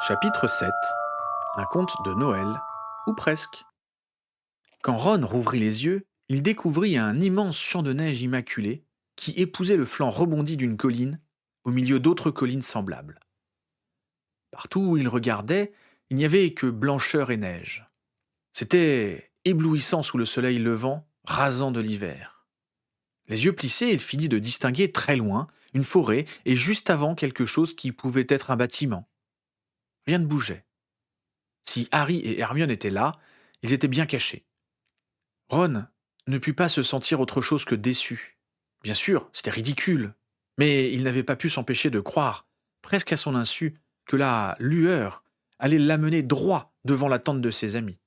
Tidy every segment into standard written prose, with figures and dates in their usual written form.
Chapitre 7. Un conte de Noël, ou presque. Quand Ron rouvrit les yeux, il découvrit un immense champ de neige immaculé qui épousait le flanc rebondi d'une colline au milieu d'autres collines semblables. Partout où il regardait, il n'y avait que blancheur et neige. C'était éblouissant sous le soleil levant, rasant de l'hiver. Les yeux plissés, il finit de distinguer très loin une forêt et juste avant quelque chose qui pouvait être un bâtiment. Rien ne bougeait. Si Harry et Hermione étaient là, ils étaient bien cachés. Ron ne put pas se sentir autre chose que déçu. Bien sûr, c'était ridicule, mais il n'avait pas pu s'empêcher de croire, presque à son insu, que la lueur allait l'amener droit devant la tente de ses amis.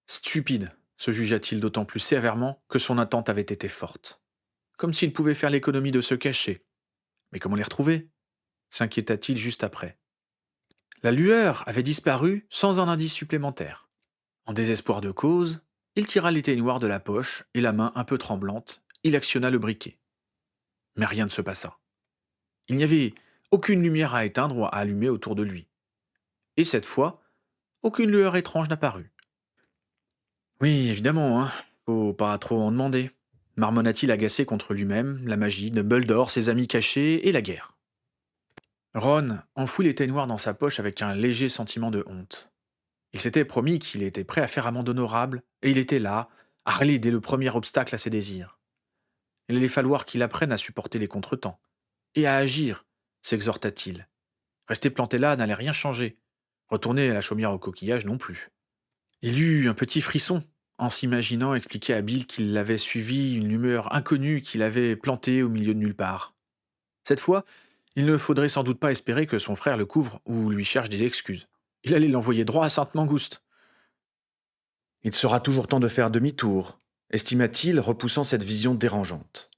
Stupide, se jugea-t-il d'autant plus sévèrement que son attente avait été forte. Comme s'il pouvait faire l'économie de se cacher. Mais comment les retrouver s'inquiéta-t-il juste après. La lueur avait disparu sans un indice supplémentaire. En désespoir de cause, il tira l'éteignoir de la poche et la main un peu tremblante, il actionna le briquet. Mais rien ne se passa. Il n'y avait aucune lumière à éteindre ou à allumer autour de lui. Et cette fois, aucune lueur étrange n'apparut. Oui, évidemment, hein, faut pas trop en demander, marmonna-t-il agacé contre lui-même, la magie, Dumbledore, ses amis cachés et la guerre. Ron enfouit l'éteignoir dans sa poche avec un léger sentiment de honte. Il s'était promis qu'il était prêt à faire amende honorable, et il était là, à râler dès le premier obstacle à ses désirs. Il allait falloir qu'il apprenne à supporter les contretemps. Et à agir, s'exhorta-t-il. Rester planté là n'allait rien changer. Retourner à la chaumière au coquillage non plus. Il eut un petit frisson en s'imaginant expliquer à Bill qu'il l'avait suivi une lueur inconnue qu'il avait plantée au milieu de nulle part. Cette fois, il ne faudrait sans doute pas espérer que son frère le couvre ou lui cherche des excuses. Il allait l'envoyer droit à Sainte-Mangouste. Il sera toujours temps de faire demi-tour, estima-t-il, repoussant cette vision dérangeante.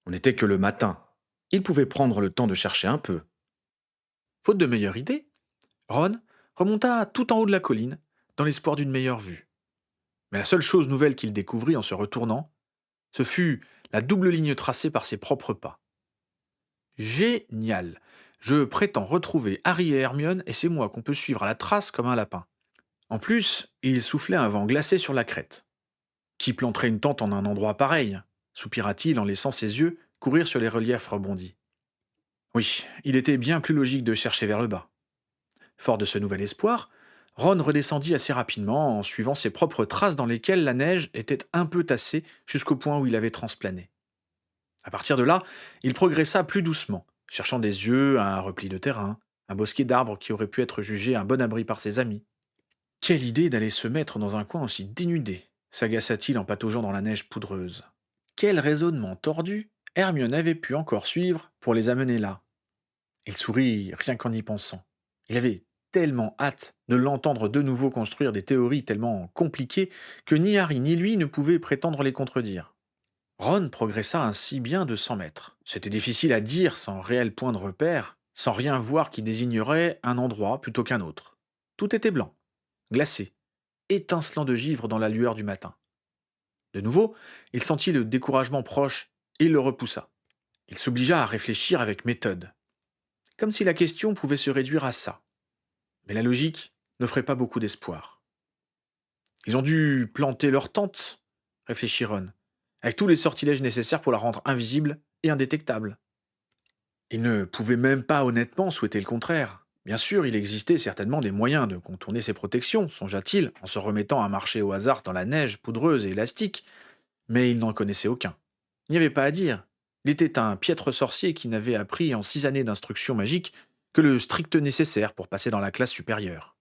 On n'était que le matin. Il pouvait prendre le temps de chercher un peu. Faute de meilleure idée, Ron remonta tout en haut de la colline, dans l'espoir d'une meilleure vue. Mais la seule chose nouvelle qu'il découvrit en se retournant, ce fut la double ligne tracée par ses propres pas. Génial! Je prétends retrouver Harry et Hermione et c'est moi qu'on peut suivre à la trace comme un lapin. En plus, il soufflait un vent glacé sur la crête. Qui planterait une tente en un endroit pareil soupira-t-il en laissant ses yeux courir sur les reliefs rebondis. Oui, il était bien plus logique de chercher vers le bas. Fort de ce nouvel espoir, Ron redescendit assez rapidement en suivant ses propres traces dans lesquelles la neige était un peu tassée jusqu'au point où il avait transplané. À partir de là, il progressa plus doucement, cherchant des yeux un repli de terrain, un bosquet d'arbres qui aurait pu être jugé un bon abri par ses amis. Quelle idée d'aller se mettre dans un coin aussi dénudé, s'agaça-t-il en pataugeant dans la neige poudreuse. Quel raisonnement tordu Hermione avait pu encore suivre pour les amener là. Il sourit rien qu'en y pensant. Il avait tellement hâte de l'entendre de nouveau construire des théories tellement compliquées que ni Harry ni lui ne pouvaient prétendre les contredire. Ron progressa ainsi bien de 100 mètres. C'était difficile à dire sans réel point de repère, sans rien voir qui désignerait un endroit plutôt qu'un autre. Tout était blanc, glacé, étincelant de givre dans la lueur du matin. De nouveau, il sentit le découragement proche et il le repoussa. Il s'obligea à réfléchir avec méthode, comme si la question pouvait se réduire à ça. Mais la logique n'offrait pas beaucoup d'espoir. Ils ont dû planter leur tente, réfléchit Ron, avec tous les sortilèges nécessaires pour la rendre invisible et indétectable. Ils ne pouvaient même pas honnêtement souhaiter le contraire. Bien sûr, il existait certainement des moyens de contourner ces protections, songea-t-il, en se remettant à marcher au hasard dans la neige poudreuse et élastique, mais il n'en connaissait aucun. Il n'y avait pas à dire. Il était un piètre sorcier qui n'avait appris en 6 années d'instruction magique que le strict nécessaire pour passer dans la classe supérieure.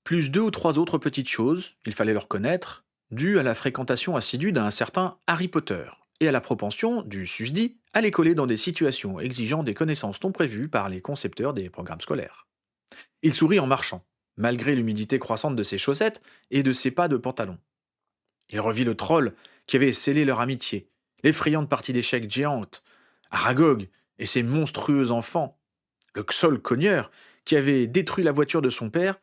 Plus 2 ou 3 autres petites choses, il fallait leur connaître, dues à la fréquentation assidue d'un certain Harry Potter, et à la propension du susdit à les coller dans des situations exigeant des connaissances non prévues par les concepteurs des programmes scolaires. Il sourit en marchant, malgré l'humidité croissante de ses chaussettes et de ses pas de pantalon. Il revit le troll qui avait scellé leur amitié, l'effrayante partie d'échecs géante, Aragog et ses monstrueux enfants, le Xol cogneur qui avait détruit la voiture de son père,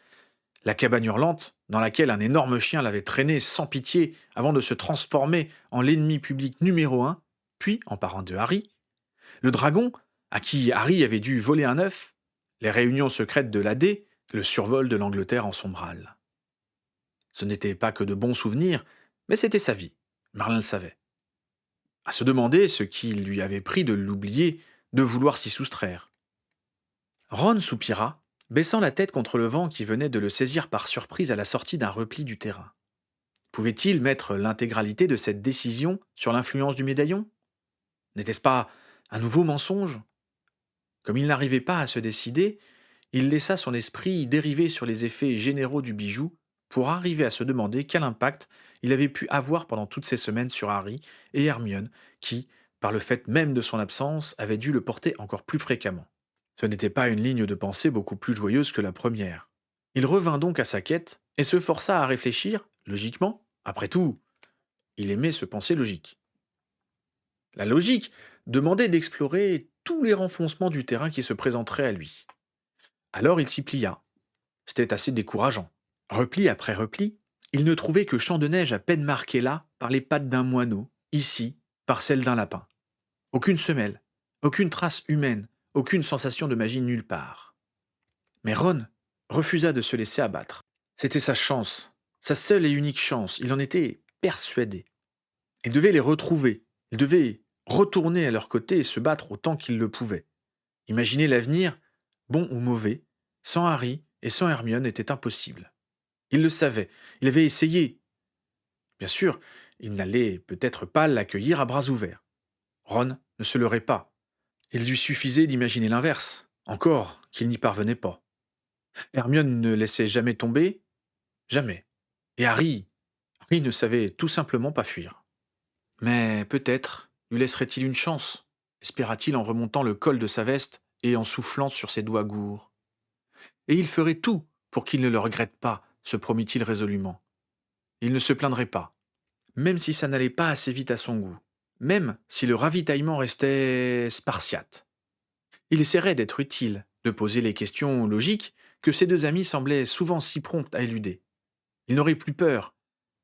la cabane hurlante dans laquelle un énorme chien l'avait traîné sans pitié avant de se transformer en l'ennemi public numéro un, puis en parent de Harry, le dragon à qui Harry avait dû voler un œuf, les réunions secrètes de l'AD, le survol de l'Angleterre en Sombrale. Ce n'était pas que de bons souvenirs, mais c'était sa vie. Merlin le savait. À se demander ce qui lui avait pris de l'oublier, de vouloir s'y soustraire. Ron soupira, baissant la tête contre le vent qui venait de le saisir par surprise à la sortie d'un repli du terrain. Pouvait-il mettre l'intégralité de cette décision sur l'influence du médaillon? N'était-ce pas un nouveau mensonge? Comme il n'arrivait pas à se décider, il laissa son esprit dériver sur les effets généraux du bijou pour arriver à se demander quel impact il avait pu avoir pendant toutes ces semaines sur Harry et Hermione, qui, par le fait même de son absence, avaient dû le porter encore plus fréquemment. Ce n'était pas une ligne de pensée beaucoup plus joyeuse que la première. Il revint donc à sa quête et se força à réfléchir, logiquement. Après tout, il aimait se penser logique. La logique demandait d'explorer tous les renfoncements du terrain qui se présenteraient à lui. Alors il s'y plia. C'était assez décourageant. Repli après repli, il ne trouvait que champs de neige à peine marqués là par les pattes d'un moineau, ici par celles d'un lapin. Aucune semelle, aucune trace humaine, aucune sensation de magie nulle part. Mais Ron refusa de se laisser abattre. C'était sa chance, sa seule et unique chance, il en était persuadé. Il devait les retrouver, il devait retourner à leur côté et se battre autant qu'il le pouvait. Imaginer l'avenir, bon ou mauvais, sans Harry et sans Hermione était impossible. Il le savait, il avait essayé. Bien sûr, il n'allait peut-être pas l'accueillir à bras ouverts. Ron ne se leurrait pas. Il lui suffisait d'imaginer l'inverse, encore qu'il n'y parvenait pas. Hermione ne laissait jamais tomber, jamais. Et Harry ne savait tout simplement pas fuir. Mais peut-être lui laisserait-il une chance, espéra-t-il en remontant le col de sa veste et en soufflant sur ses doigts gourds. Et il ferait tout pour qu'il ne le regrette pas, se promit-il résolument. Il ne se plaindrait pas, même si ça n'allait pas assez vite à son goût, même si le ravitaillement restait spartiate. Il essaierait d'être utile, de poser les questions logiques que ses deux amis semblaient souvent si prompts à éluder. Il n'aurait plus peur,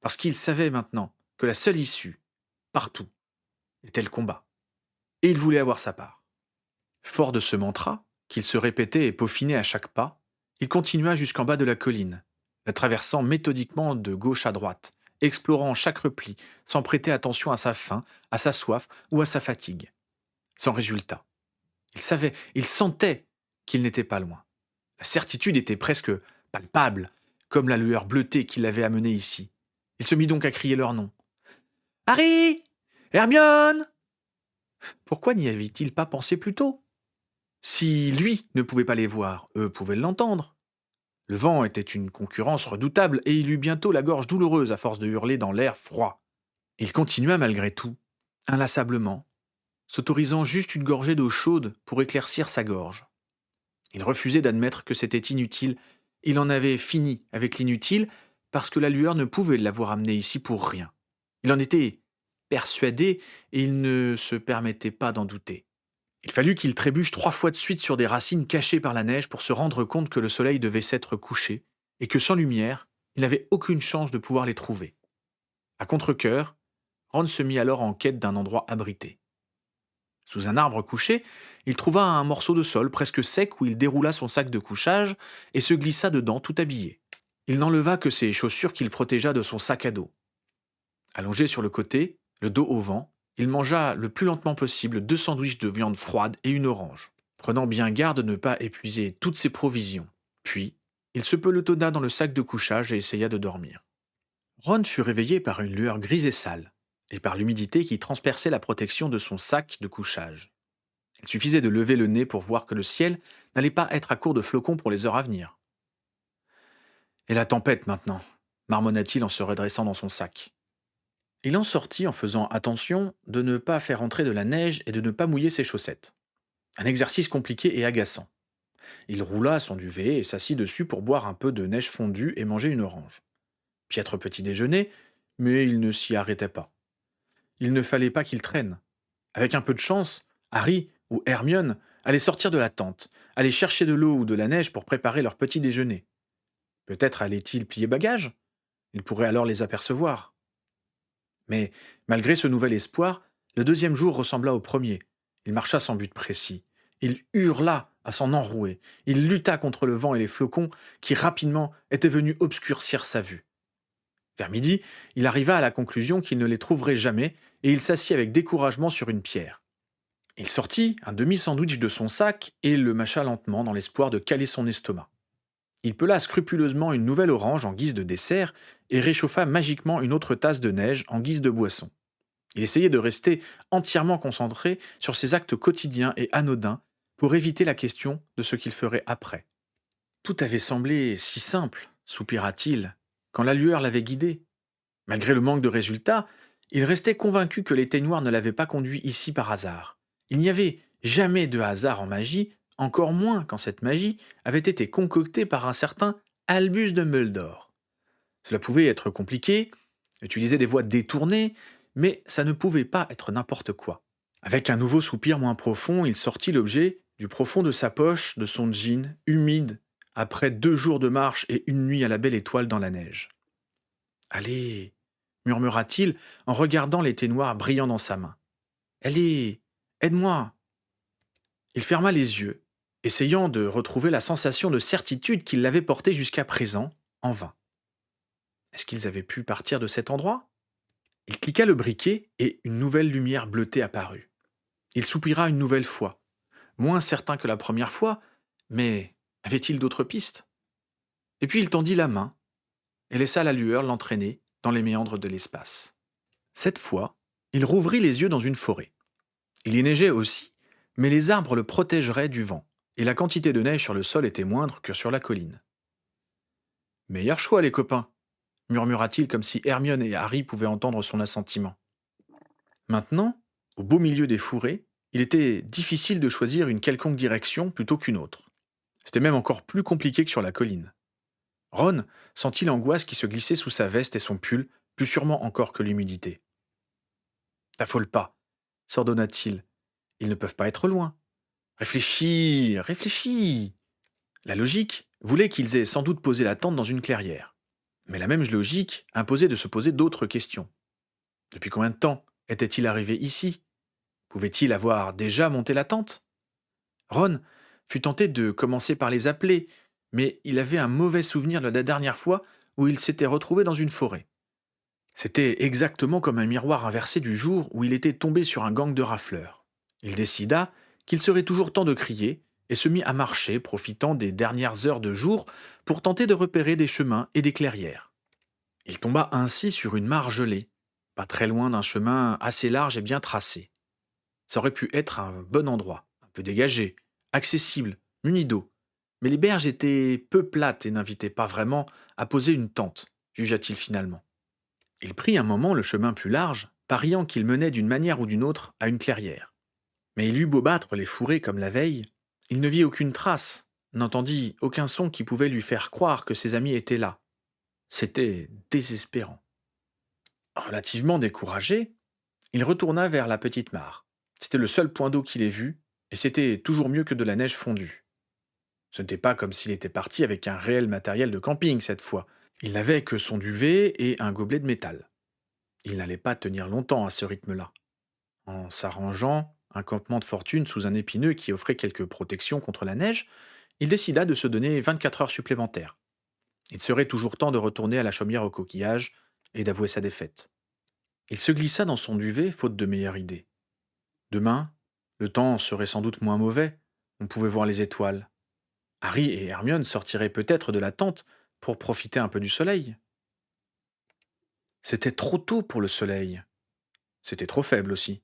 parce qu'il savait maintenant que la seule issue, partout, était le combat. Et il voulait avoir sa part. Fort de ce mantra, qu'il se répétait et peaufinait à chaque pas, il continua jusqu'en bas de la colline, la traversant méthodiquement de gauche à droite, explorant chaque repli, sans prêter attention à sa faim, à sa soif ou à sa fatigue. Sans résultat. Il savait, il sentait qu'il n'était pas loin. La certitude était presque palpable, comme la lueur bleutée qui l'avait amené ici. Il se mit donc à crier leur nom. Harry! Hermione! Pourquoi n'y avait-il pas pensé plus tôt? Si lui ne pouvait pas les voir, eux pouvaient l'entendre. Le vent était une concurrence redoutable et il eut bientôt la gorge douloureuse à force de hurler dans l'air froid. Il continua malgré tout, inlassablement, s'autorisant juste une gorgée d'eau chaude pour éclaircir sa gorge. Il refusait d'admettre que c'était inutile. Il en avait fini avec l'inutile parce que la lueur ne pouvait l'avoir amené ici pour rien. Il en était persuadé et il ne se permettait pas d'en douter. Il fallut qu'il trébuche 3 fois de suite sur des racines cachées par la neige pour se rendre compte que le soleil devait s'être couché et que sans lumière, il n'avait aucune chance de pouvoir les trouver. À contre-cœur, Ron se mit alors en quête d'un endroit abrité. Sous un arbre couché, il trouva un morceau de sol presque sec où il déroula son sac de couchage et se glissa dedans tout habillé. Il n'enleva que ses chaussures qu'il protégea de son sac à dos. Allongé sur le côté, le dos au vent, il mangea le plus lentement possible 2 sandwichs de viande froide et une orange, prenant bien garde de ne pas épuiser toutes ses provisions. Puis, il se pelotonna dans le sac de couchage et essaya de dormir. Ron fut réveillé par une lueur grise et sale, et par l'humidité qui transperçait la protection de son sac de couchage. Il suffisait de lever le nez pour voir que le ciel n'allait pas être à court de flocons pour les heures à venir. Et la tempête maintenant, marmonna-t-il en se redressant dans son sac. Il en sortit en faisant attention de ne pas faire entrer de la neige et de ne pas mouiller ses chaussettes. Un exercice compliqué et agaçant. Il roula son duvet et s'assit dessus pour boire un peu de neige fondue et manger une orange. Piètre petit déjeuner, mais il ne s'y arrêtait pas. Il ne fallait pas qu'il traîne. Avec un peu de chance, Harry ou Hermione allaient sortir de la tente, allaient chercher de l'eau ou de la neige pour préparer leur petit déjeuner. Peut-être allaient-ils plier bagages? Il pourrait alors les apercevoir. Mais, malgré ce nouvel espoir, le deuxième jour ressembla au premier. Il marcha sans but précis. Il hurla à s'en enrouer. Il lutta contre le vent et les flocons qui rapidement étaient venus obscurcir sa vue. Vers midi, il arriva à la conclusion qu'il ne les trouverait jamais et il s'assit avec découragement sur une pierre. Il sortit un demi-sandwich de son sac et le mâcha lentement dans l'espoir de caler son estomac. Il pela scrupuleusement une nouvelle orange en guise de dessert et réchauffa magiquement une autre tasse de neige en guise de boisson. Il essayait de rester entièrement concentré sur ses actes quotidiens et anodins pour éviter la question de ce qu'il ferait après. Tout avait semblé si simple, soupira-t-il, quand la lueur l'avait guidé. Malgré le manque de résultats, il restait convaincu que les teignoirs ne l'avaient pas conduit ici par hasard. Il n'y avait jamais de hasard en magie, encore moins quand cette magie avait été concoctée par un certain Albus de Muldor. Cela pouvait être compliqué, utiliser des voies détournées, mais ça ne pouvait pas être n'importe quoi. Avec un nouveau soupir moins profond, il sortit l'objet du profond de sa poche, de son jean, humide, après 2 jours de marche et une nuit à la belle étoile dans la neige. Allez, murmura-t-il en regardant les noires brillant dans sa main. Allez, aide-moi. Il ferma les yeux, essayant de retrouver la sensation de certitude qui l'avait porté jusqu'à présent, en vain. Est-ce qu'ils avaient pu partir de cet endroit? Il cliqua le briquet et une nouvelle lumière bleutée apparut. Il soupira une nouvelle fois, moins certain que la première fois, mais avait-il d'autres pistes? Et puis il tendit la main et laissa la lueur l'entraîner dans les méandres de l'espace. Cette fois, il rouvrit les yeux dans une forêt. Il y neigeait aussi, mais les arbres le protégeraient du vent, et la quantité de neige sur le sol était moindre que sur la colline. Meilleur choix, les copains, murmura-t-il comme si Hermione et Harry pouvaient entendre son assentiment. Maintenant, au beau milieu des fourrés, il était difficile de choisir une quelconque direction plutôt qu'une autre. C'était même encore plus compliqué que sur la colline. Ron sentit l'angoisse qui se glissait sous sa veste et son pull, plus sûrement encore que l'humidité. T'affole pas, s'ordonna-t-il. Ils ne peuvent pas être loin. Réfléchis, réfléchis. La logique voulait qu'ils aient sans doute posé la tente dans une clairière. Mais la même logique imposait de se poser d'autres questions. Depuis combien de temps était-il arrivé ici? Pouvait-il avoir déjà monté la tente? Ron fut tenté de commencer par les appeler, mais il avait un mauvais souvenir de la dernière fois où il s'était retrouvé dans une forêt. C'était exactement comme un miroir inversé du jour où il était tombé sur un gang de rafleurs. Il décida qu'il serait toujours temps de crier et se mit à marcher, profitant des dernières heures de jour pour tenter de repérer des chemins et des clairières. Il tomba ainsi sur une mare gelée, pas très loin d'un chemin assez large et bien tracé. Ça aurait pu être un bon endroit, un peu dégagé, accessible, muni d'eau. Mais les berges étaient peu plates et n'invitaient pas vraiment à poser une tente, jugea-t-il finalement. Il prit un moment le chemin plus large, pariant qu'il menait d'une manière ou d'une autre à une clairière. Mais il eut beau battre les fourrés comme la veille, il ne vit aucune trace, n'entendit aucun son qui pouvait lui faire croire que ses amis étaient là. C'était désespérant. Relativement découragé, il retourna vers la petite mare. C'était le seul point d'eau qu'il ait vu, et c'était toujours mieux que de la neige fondue. Ce n'était pas comme s'il était parti avec un réel matériel de camping cette fois. Il n'avait que son duvet et un gobelet de métal. Il n'allait pas tenir longtemps à ce rythme-là. En s'arrangeant un campement de fortune sous un épineux qui offrait quelques protections contre la neige, il décida de se donner 24 heures supplémentaires. Il serait toujours temps de retourner à la chaumière au coquillage et d'avouer sa défaite. Il se glissa dans son duvet, faute de meilleure idée. Demain, le temps serait sans doute moins mauvais, on pouvait voir les étoiles. Harry et Hermione sortiraient peut-être de la tente pour profiter un peu du soleil. C'était trop tôt pour le soleil. C'était trop faible aussi.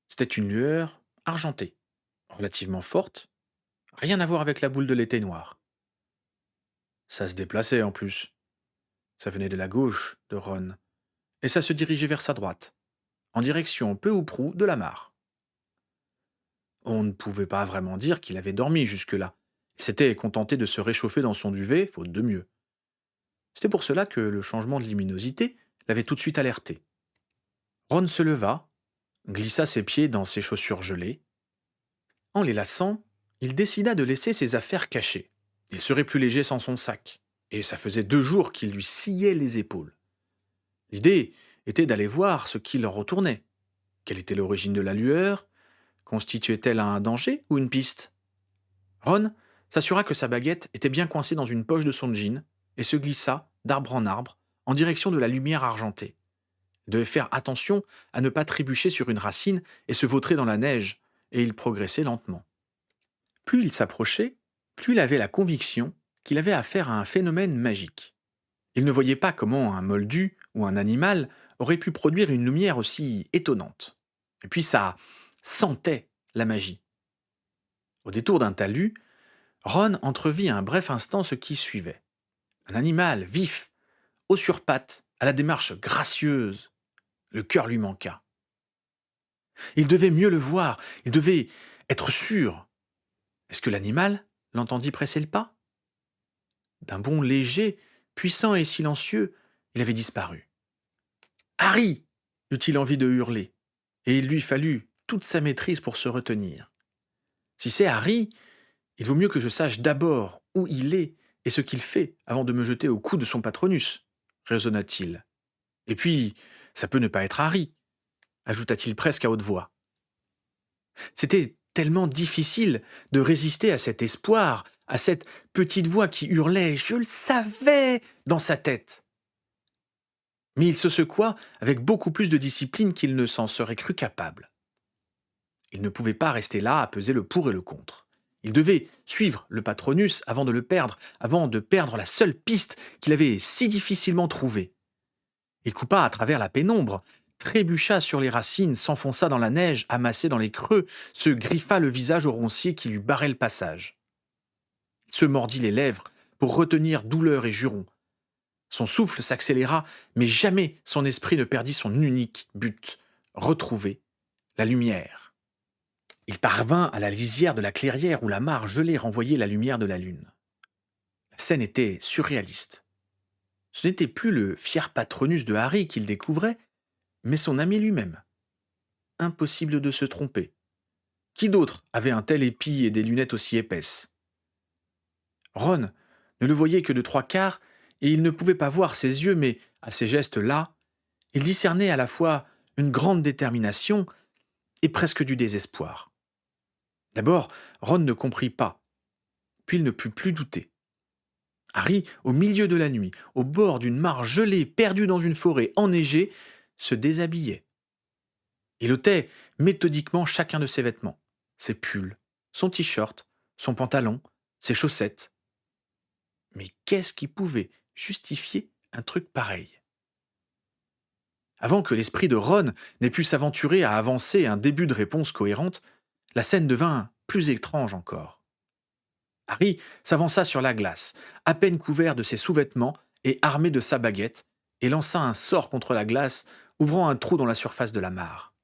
C'était une lueur argentée, relativement forte, rien à voir avec la boule de l'été noir. Ça se déplaçait en plus. Ça venait de la gauche de Ron, et ça se dirigeait vers sa droite, en direction peu ou prou de la mare. On ne pouvait pas vraiment dire qu'il avait dormi jusque-là. Il s'était contenté de se réchauffer dans son duvet, faute de mieux. C'était pour cela que le changement de luminosité l'avait tout de suite alerté. Ron se leva, glissa ses pieds dans ses chaussures gelées. En les lassant, il décida de laisser ses affaires cachées. Il serait plus léger sans son sac, et ça faisait 2 jours qu'il lui sciait les épaules. L'idée était d'aller voir ce qui leur retournait. Quelle était l'origine de la lueur? Constituait-elle un danger ou une piste? Ron s'assura que sa baguette était bien coincée dans une poche de son jean et se glissa d'arbre en arbre en direction de la lumière argentée. Il devait faire attention à ne pas trébucher sur une racine et se vautrer dans la neige, et il progressait lentement. Plus il s'approchait, plus il avait la conviction qu'il avait affaire à un phénomène magique. Il ne voyait pas comment un moldu ou un animal aurait pu produire une lumière aussi étonnante. Et puis ça sentait la magie. Au détour d'un talus, Ron entrevit un bref instant ce qui suivait. Un animal vif, haut sur pattes, à la démarche gracieuse. Le cœur lui manqua. Il devait mieux le voir, il devait être sûr. Est-ce que l'animal l'entendit presser le pas? D'un bond léger, puissant et silencieux, il avait disparu. Harry eut-il envie de hurler, et il lui fallut toute sa maîtrise pour se retenir. Si c'est Harry, il vaut mieux que je sache d'abord où il est et ce qu'il fait avant de me jeter au cou de son patronus, raisonna-t-il. Et puis, ça peut ne pas être Harry, ajouta-t-il presque à haute voix. C'était tellement difficile de résister à cet espoir, à cette petite voix qui hurlait ⁇ Je le savais !⁇ dans sa tête. Mais il se secoua avec beaucoup plus de discipline qu'il ne s'en serait cru capable. Il ne pouvait pas rester là à peser le pour et le contre. Il devait suivre le patronus avant de le perdre, avant de perdre la seule piste qu'il avait si difficilement trouvée. Il coupa à travers la pénombre, trébucha sur les racines, s'enfonça dans la neige amassée dans les creux, se griffa le visage au roncier qui lui barrait le passage. Il se mordit les lèvres pour retenir douleur et juron. Son souffle s'accéléra, mais jamais son esprit ne perdit son unique but, retrouver la lumière. Il parvint à la lisière de la clairière où la mare gelée renvoyait la lumière de la lune. La scène était surréaliste. Ce n'était plus le fier patronus de Harry qu'il découvrait, mais son ami lui-même. Impossible de se tromper. Qui d'autre avait un tel épi et des lunettes aussi épaisses? Ron ne le voyait que de trois quarts, et il ne pouvait pas voir ses yeux, mais à ces gestes-là, il discernait à la fois une grande détermination et presque du désespoir. D'abord, Ron ne comprit pas, puis il ne put plus douter. Harry, au milieu de la nuit, au bord d'une mare gelée, perdue dans une forêt enneigée, se déshabillait. Il ôtait méthodiquement chacun de ses vêtements, ses pulls, son t-shirt, son pantalon, ses chaussettes. Mais qu'est-ce qui pouvait justifier un truc pareil? Avant que l'esprit de Ron n'ait pu s'aventurer à avancer un début de réponse cohérente, la scène devint plus étrange encore. Harry s'avança sur la glace, à peine couvert de ses sous-vêtements et armé de sa baguette, et lança un sort contre la glace, ouvrant un trou dans la surface de la mare.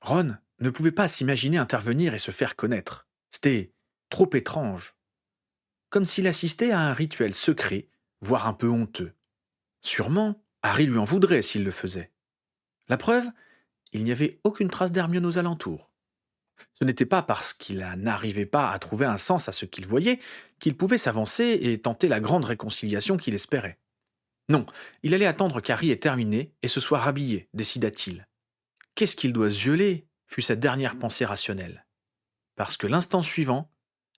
Ron ne pouvait pas s'imaginer intervenir et se faire connaître. C'était trop étrange. Comme s'il assistait à un rituel secret, voire un peu honteux. Sûrement, Harry lui en voudrait s'il le faisait. La preuve, il n'y avait aucune trace d'Hermione aux alentours. Ce n'était pas parce qu'il n'arrivait pas à trouver un sens à ce qu'il voyait qu'il pouvait s'avancer et tenter la grande réconciliation qu'il espérait. Non, il allait attendre qu'Harry ait terminé et se soit rhabillé, décida-t-il. Qu'est-ce qu'il doit se geler fut sa dernière pensée rationnelle. Parce que l'instant suivant,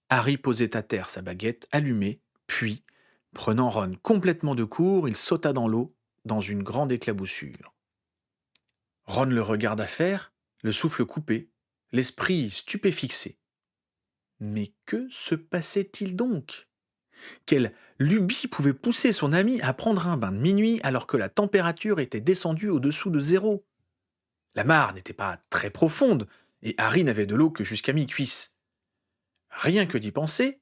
Harry posait à terre sa baguette allumée, puis, prenant Ron complètement de court, il sauta dans l'eau, dans une grande éclaboussure. Ron le regarda faire, le souffle coupé, l'esprit stupéfixé. Mais que se passait-il donc? Quelle lubie pouvait pousser son ami à prendre un bain de minuit alors que la température était descendue au-dessous de zéro? La mare n'était pas très profonde, et Harry n'avait de l'eau que jusqu'à mi-cuisse. Rien que d'y penser,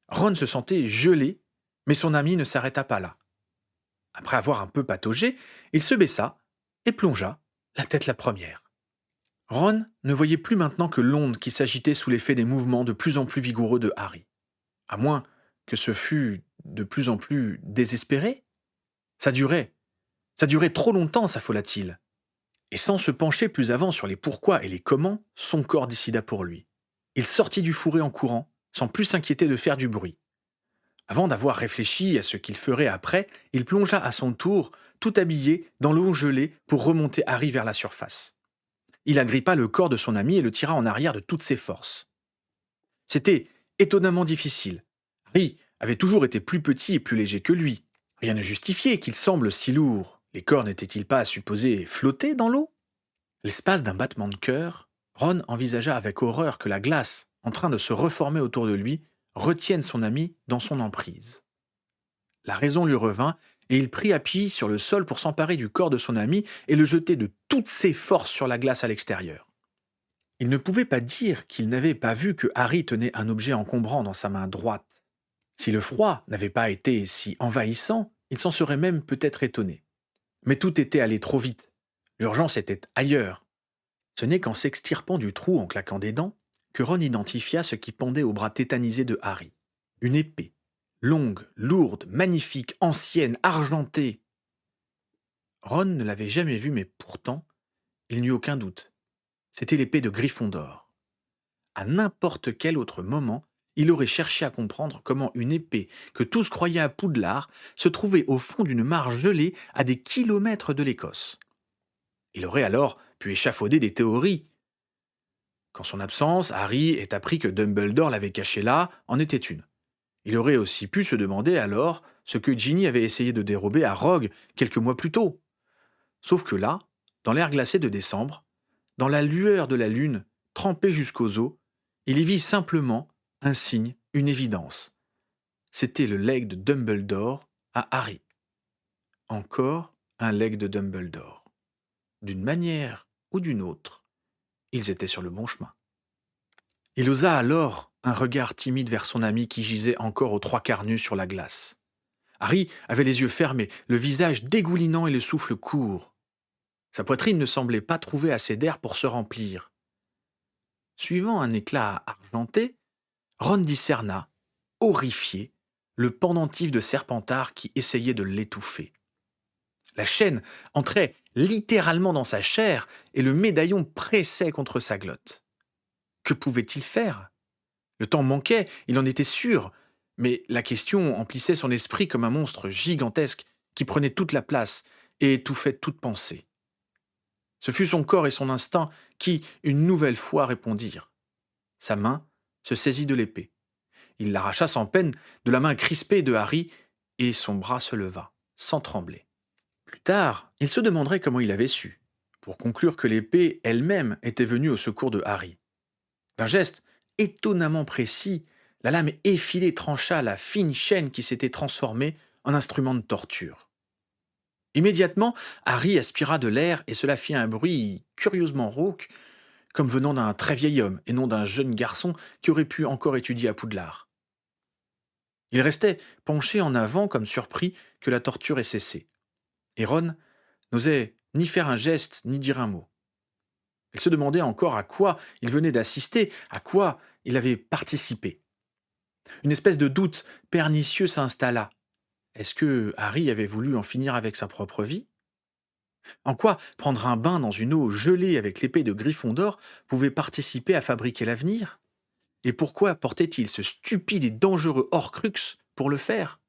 Ron se sentait gelé, mais son ami ne s'arrêta pas là. Après avoir un peu pataugé, il se baissa et plongea, la tête la première. Ron ne voyait plus maintenant que l'onde qui s'agitait sous l'effet des mouvements de plus en plus vigoureux de Harry. À moins que ce fût de plus en plus désespéré. Ça durait trop longtemps, s'affola-t-il. Et sans se pencher plus avant sur les pourquoi et les comment, son corps décida pour lui. Il sortit du fourré en courant, sans plus s'inquiéter de faire du bruit. Avant d'avoir réfléchi à ce qu'il ferait après, il plongea à son tour, tout habillé, dans l'eau gelée pour remonter Harry vers la surface. Il agrippa le corps de son ami et le tira en arrière de toutes ses forces. C'était étonnamment difficile. Harry avait toujours été plus petit et plus léger que lui. Rien ne justifiait qu'il semble si lourd. Les corps n'étaient-ils pas supposés flotter dans l'eau? L'espace d'un battement de cœur, Ron envisagea avec horreur que la glace, en train de se reformer autour de lui, retienne son ami dans son emprise. La raison lui revint, et il prit appui sur le sol pour s'emparer du corps de son ami et le jeter de toutes ses forces sur la glace à l'extérieur. Il ne pouvait pas dire qu'il n'avait pas vu que Harry tenait un objet encombrant dans sa main droite. Si le froid n'avait pas été si envahissant, il s'en serait même peut-être étonné. Mais tout était allé trop vite. L'urgence était ailleurs. Ce n'est qu'en s'extirpant du trou en claquant des dents que Ron identifia ce qui pendait au bras tétanisé de Harry. Une épée. Longue, lourde, magnifique, ancienne, argentée. Ron ne l'avait jamais vue, mais pourtant, il n'eut aucun doute. C'était l'épée de Gryffondor. À n'importe quel autre moment, il aurait cherché à comprendre comment une épée que tous croyaient à Poudlard se trouvait au fond d'une mare gelée à des kilomètres de l'Écosse. Il aurait alors pu échafauder des théories. Qu'en son absence, Harry ait appris que Dumbledore l'avait cachée là, en était une. Il aurait aussi pu se demander alors ce que Ginny avait essayé de dérober à Rogue quelques mois plus tôt. Sauf que là, dans l'air glacé de décembre, dans la lueur de la lune, trempée jusqu'aux os, il y vit simplement un signe, une évidence. C'était le legs de Dumbledore à Harry. Encore un legs de Dumbledore. D'une manière ou d'une autre, ils étaient sur le bon chemin. Il osa alors un regard timide vers son ami qui gisait encore aux trois quarts nus sur la glace. Harry avait les yeux fermés, le visage dégoulinant et le souffle court. Sa poitrine ne semblait pas trouver assez d'air pour se remplir. Suivant un éclat argenté, Ron discerna, horrifié, le pendentif de Serpentard qui essayait de l'étouffer. La chaîne entrait littéralement dans sa chair et le médaillon pressait contre sa glotte. Que pouvait-il faire? Le temps manquait, il en était sûr, mais la question emplissait son esprit comme un monstre gigantesque qui prenait toute la place et étouffait toute pensée. Ce fut son corps et son instinct qui, une nouvelle fois, répondirent. Sa main se saisit de l'épée. Il l'arracha sans peine de la main crispée de Harry et son bras se leva, sans trembler. Plus tard, il se demanderait comment il avait su, pour conclure que l'épée elle-même était venue au secours de Harry. D'un geste étonnamment précis, la lame effilée trancha la fine chaîne qui s'était transformée en instrument de torture. Immédiatement, Harry aspira de l'air et cela fit un bruit curieusement rauque, comme venant d'un très vieil homme et non d'un jeune garçon qui aurait pu encore étudier à Poudlard. Il restait penché en avant comme surpris que la torture ait cessé. Et Ron n'osait ni faire un geste ni dire un mot. Il se demandait encore à quoi il venait d'assister, à quoi il avait participé. Une espèce de doute pernicieux s'installa. Est-ce que Harry avait voulu en finir avec sa propre vie? En quoi prendre un bain dans une eau gelée avec l'épée de Gryffondor pouvait participer à fabriquer l'avenir? Et pourquoi portait-il ce stupide et dangereux Horcrux pour le faire?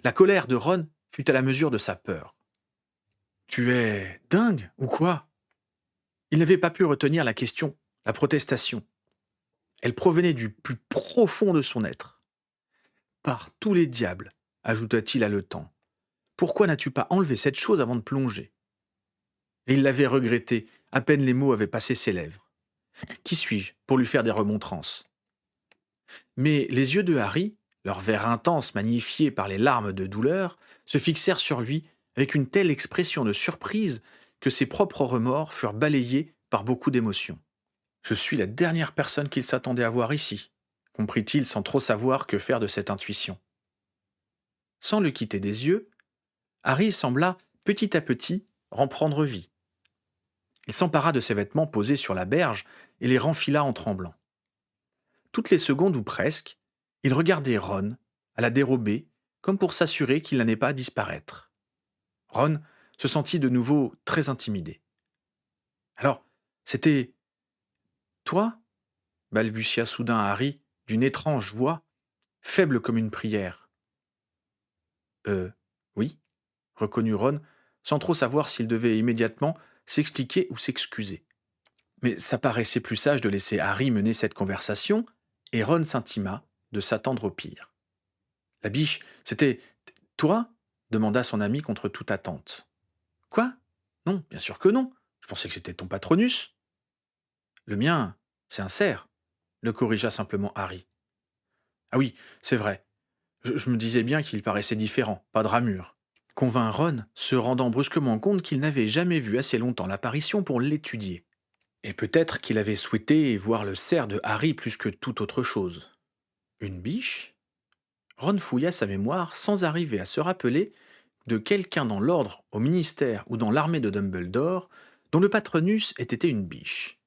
La colère de Ron fut à la mesure de sa peur. Tu es dingue ou quoi? Il n'avait pas pu retenir la question, la protestation. Elle provenait du plus profond de son être. Par tous les diables, ajouta-t-il haletant, pourquoi n'as-tu pas enlevé cette chose avant de plonger? Et il l'avait regretté, à peine les mots avaient passé ses lèvres. Qui suis-je pour lui faire des remontrances? Mais les yeux de Harry, leur vert intense magnifié par les larmes de douleur, se fixèrent sur lui avec une telle expression de surprise que ses propres remords furent balayés par beaucoup d'émotion. Je suis la dernière personne qu'il s'attendait à voir ici, comprit-il sans trop savoir que faire de cette intuition. Sans le quitter des yeux, Harry sembla, petit à petit, reprendre vie. Il s'empara de ses vêtements posés sur la berge et les renfila en tremblant. Toutes les secondes ou presque, il regardait Ron, à la dérobée, comme pour s'assurer qu'il n'allait pas disparaître. Ron se sentit de nouveau très intimidé. Alors, c'était toi? Balbutia soudain Harry, d'une étrange voix, faible comme une prière. Oui, reconnut Ron, sans trop savoir s'il devait immédiatement s'expliquer ou s'excuser. Mais ça paraissait plus sage de laisser Harry mener cette conversation, et Ron s'intima de s'attendre au pire. La biche, c'était toi demanda son ami contre toute attente. Quoi? Non, bien sûr que non. Je pensais que c'était ton patronus. Le mien, c'est un cerf, le corrigea simplement Harry. Ah oui, c'est vrai. Je me disais bien qu'il paraissait différent, pas de ramure. Convint Ron, se rendant brusquement compte qu'il n'avait jamais vu assez longtemps l'apparition pour l'étudier. Et peut-être qu'il avait souhaité voir le cerf de Harry plus que toute autre chose. Une biche? Ron fouilla sa mémoire sans arriver à se rappeler de quelqu'un dans l'ordre, au ministère ou dans l'armée de Dumbledore dont le patronus ait été une biche.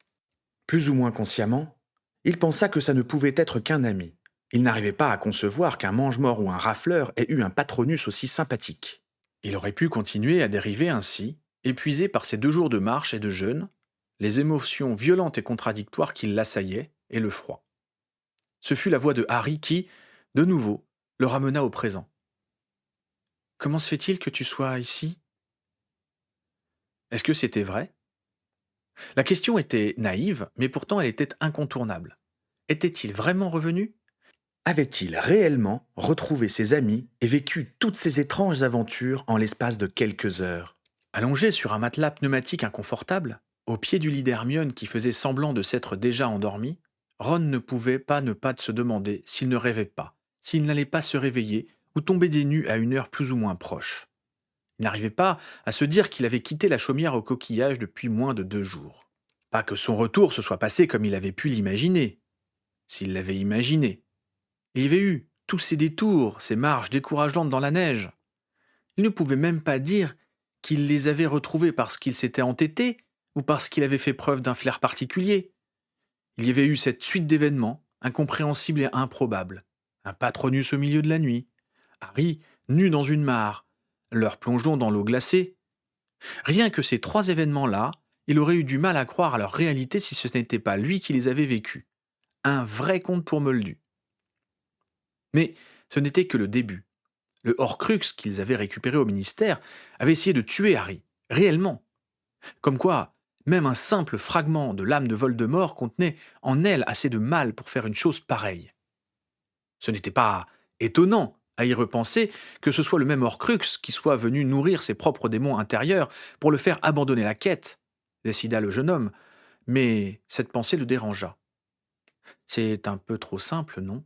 Plus ou moins consciemment, il pensa que ça ne pouvait être qu'un ami. Il n'arrivait pas à concevoir qu'un mange-mort ou un rafleur ait eu un patronus aussi sympathique. Il aurait pu continuer à dériver ainsi, épuisé par ses 2 jours de marche et de jeûne, les émotions violentes et contradictoires qui l'assaillaient et le froid. Ce fut la voix de Harry qui, de nouveau, le ramena au présent. Comment se fait-il que tu sois ici? Est-ce que c'était vrai? La question était naïve, mais pourtant elle était incontournable. Était-il vraiment revenu? Avait-il réellement retrouvé ses amis et vécu toutes ces étranges aventures en l'espace de quelques heures? Allongé sur un matelas pneumatique inconfortable, au pied du lit d'Hermione qui faisait semblant de s'être déjà endormi, Ron ne pouvait pas ne pas se demander s'il ne rêvait pas, s'il n'allait pas se réveiller ou tomber des nues à une heure plus ou moins proche. Il n'arrivait pas à se dire qu'il avait quitté la chaumière au coquillage depuis moins de 2 jours. Pas que son retour se soit passé comme il avait pu l'imaginer. S'il l'avait imaginé. Il y avait eu tous ces détours, ces marches décourageantes dans la neige. Il ne pouvait même pas dire qu'il les avait retrouvés parce qu'il s'était entêté ou parce qu'il avait fait preuve d'un flair particulier. Il y avait eu cette suite d'événements, incompréhensibles et improbables. Un patronus au milieu de la nuit, Harry nu dans une mare, leur plongeon dans l'eau glacée. Rien que ces 3 événements-là, il aurait eu du mal à croire à leur réalité si ce n'était pas lui qui les avait vécus. Un vrai conte pour Moldu. Mais ce n'était que le début. Le Horcrux qu'ils avaient récupéré au ministère avait essayé de tuer Harry, réellement. Comme quoi, même un simple fragment de l'âme de Voldemort contenait en elle assez de mal pour faire une chose pareille. Ce n'était pas étonnant, à y repenser, que ce soit le même Horcrux qui soit venu nourrir ses propres démons intérieurs pour le faire abandonner la quête, décida le jeune homme, mais cette pensée le dérangea. C'est un peu trop simple, non?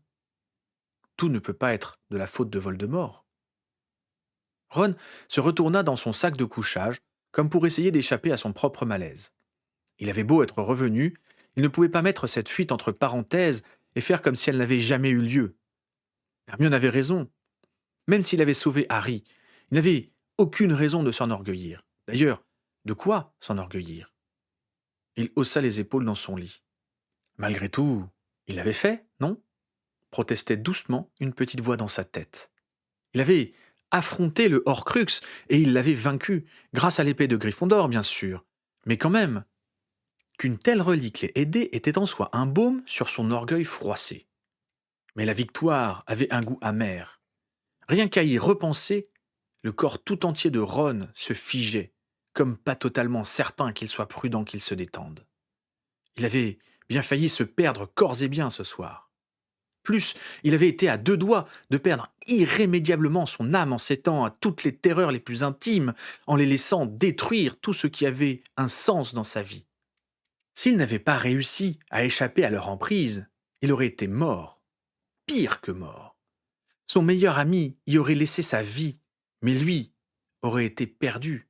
Tout ne peut pas être de la faute de Voldemort. Ron se retourna dans son sac de couchage, comme pour essayer d'échapper à son propre malaise. Il avait beau être revenu, il ne pouvait pas mettre cette fuite entre parenthèses et faire comme si elle n'avait jamais eu lieu. Hermione avait raison. Même s'il avait sauvé Harry, il n'avait aucune raison de s'enorgueillir. D'ailleurs, de quoi s'enorgueillir? Il haussa les épaules dans son lit. Malgré tout, il l'avait fait, non? Protestait doucement une petite voix dans sa tête. Il avait affronté le Horcrux et il l'avait vaincu, grâce à l'épée de Gryffondor, bien sûr. Mais quand même, qu'une telle relique l'ait aidé était en soi un baume sur son orgueil froissé. Mais la victoire avait un goût amer. Rien qu'à y repenser, le corps tout entier de Ron se figeait, comme pas totalement certain qu'il soit prudent qu'il se détende. Il avait bien failli se perdre corps et biens ce soir. Plus, il avait été à 2 doigts de perdre irrémédiablement son âme en s'étendant à toutes les terreurs les plus intimes, en les laissant détruire tout ce qui avait un sens dans sa vie. S'il n'avait pas réussi à échapper à leur emprise, il aurait été mort, pire que mort. Son meilleur ami y aurait laissé sa vie, mais lui aurait été perdu.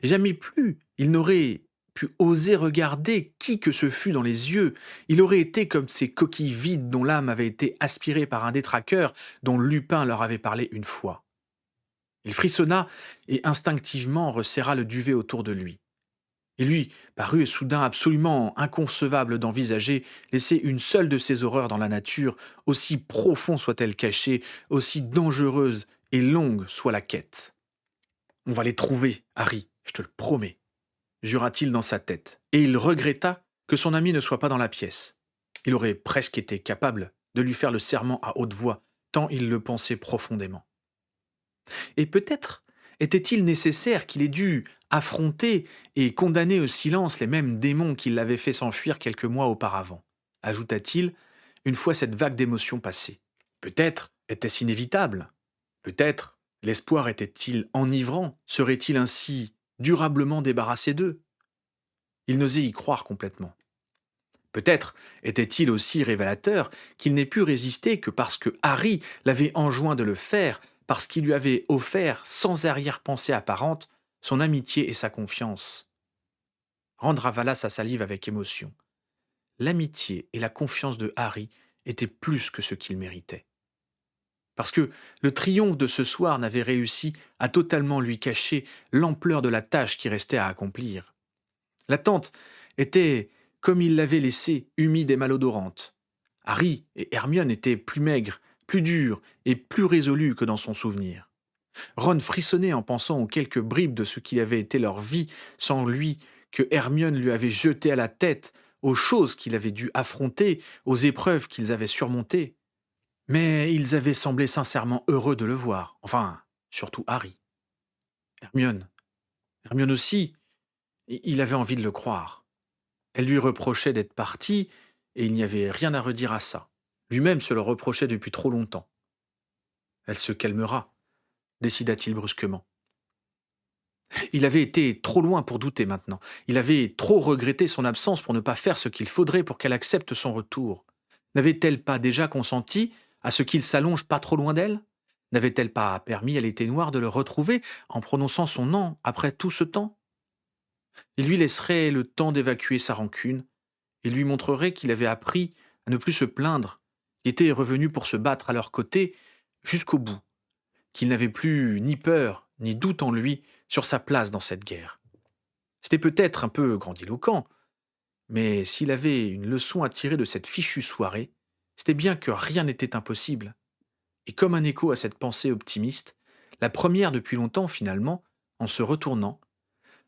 Jamais plus il n'aurait pu oser regarder qui que ce fût dans les yeux. Il aurait été comme ces coquilles vides dont l'âme avait été aspirée par un détraqueur dont Lupin leur avait parlé une fois. Il frissonna et instinctivement resserra le duvet autour de lui. Il lui parut soudain absolument inconcevable d'envisager laisser une seule de ces horreurs dans la nature, aussi profond soit-elle cachée, aussi dangereuse et longue soit la quête. On va les trouver, Harry, je te le promets, jura-t-il dans sa tête, et il regretta que son ami ne soit pas dans la pièce. Il aurait presque été capable de lui faire le serment à haute voix, tant il le pensait profondément. Et peut-être était-il nécessaire qu'il ait dû affronter et condamner au silence les mêmes démons qui l'avaient fait s'enfuir quelques mois auparavant, ajouta-t-il, une fois cette vague d'émotions passée. Peut-être était-ce inévitable. Peut-être l'espoir était-il enivrant, serait-il ainsi durablement débarrassé d'eux? Il n'osait y croire complètement. Peut-être était-il aussi révélateur qu'il n'ait pu résister que parce que Harry l'avait enjoint de le faire, parce qu'il lui avait offert, sans arrière-pensée apparente, son amitié et sa confiance. Rand ravala sa salive avec émotion. L'amitié et la confiance de Harry étaient plus que ce qu'il méritait. Parce que le triomphe de ce soir n'avait réussi à totalement lui cacher l'ampleur de la tâche qui restait à accomplir. La tente était, comme il l'avait laissée, humide et malodorante. Harry et Hermione étaient plus maigres, plus durs et plus résolus que dans son souvenir. Ron frissonnait en pensant aux quelques bribes de ce qui avait été leur vie sans lui, que Hermione lui avait jeté à la tête, aux choses qu'il avait dû affronter, aux épreuves qu'ils avaient surmontées. Mais ils avaient semblé sincèrement heureux de le voir, enfin, surtout Harry. Hermione. Hermione aussi, il avait envie de le croire. Elle lui reprochait d'être partie, et il n'y avait rien à redire à ça. Lui-même se le reprochait depuis trop longtemps. Elle se calmera, décida-t-il brusquement. Il avait été trop loin pour douter maintenant. Il avait trop regretté son absence pour ne pas faire ce qu'il faudrait pour qu'elle accepte son retour. N'avait-elle pas déjà consenti à ce qu'il s'allonge pas trop loin d'elle? N'avait-elle pas permis à l'été noir de le retrouver en prononçant son nom après tout ce temps? Il lui laisserait le temps d'évacuer sa rancune et lui montrerait qu'il avait appris à ne plus se plaindre, qu'il était revenu pour se battre à leur côté jusqu'au bout, qu'il n'avait plus ni peur ni doute en lui sur sa place dans cette guerre. C'était peut-être un peu grandiloquent, mais s'il avait une leçon à tirer de cette fichue soirée, c'était bien que rien n'était impossible. Et comme un écho à cette pensée optimiste, la première depuis longtemps finalement, en se retournant,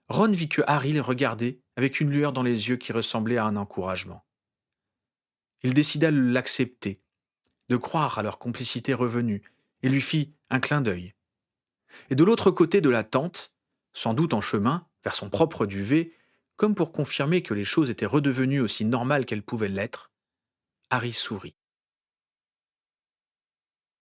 Ron vit que Harry le regardait avec une lueur dans les yeux qui ressemblait à un encouragement. Il décida de l'accepter, de croire à leur complicité revenue, et lui fit un clin d'œil. Et de l'autre côté de la tente, sans doute en chemin, vers son propre duvet, comme pour confirmer que les choses étaient redevenues aussi normales qu'elles pouvaient l'être, Harry sourit.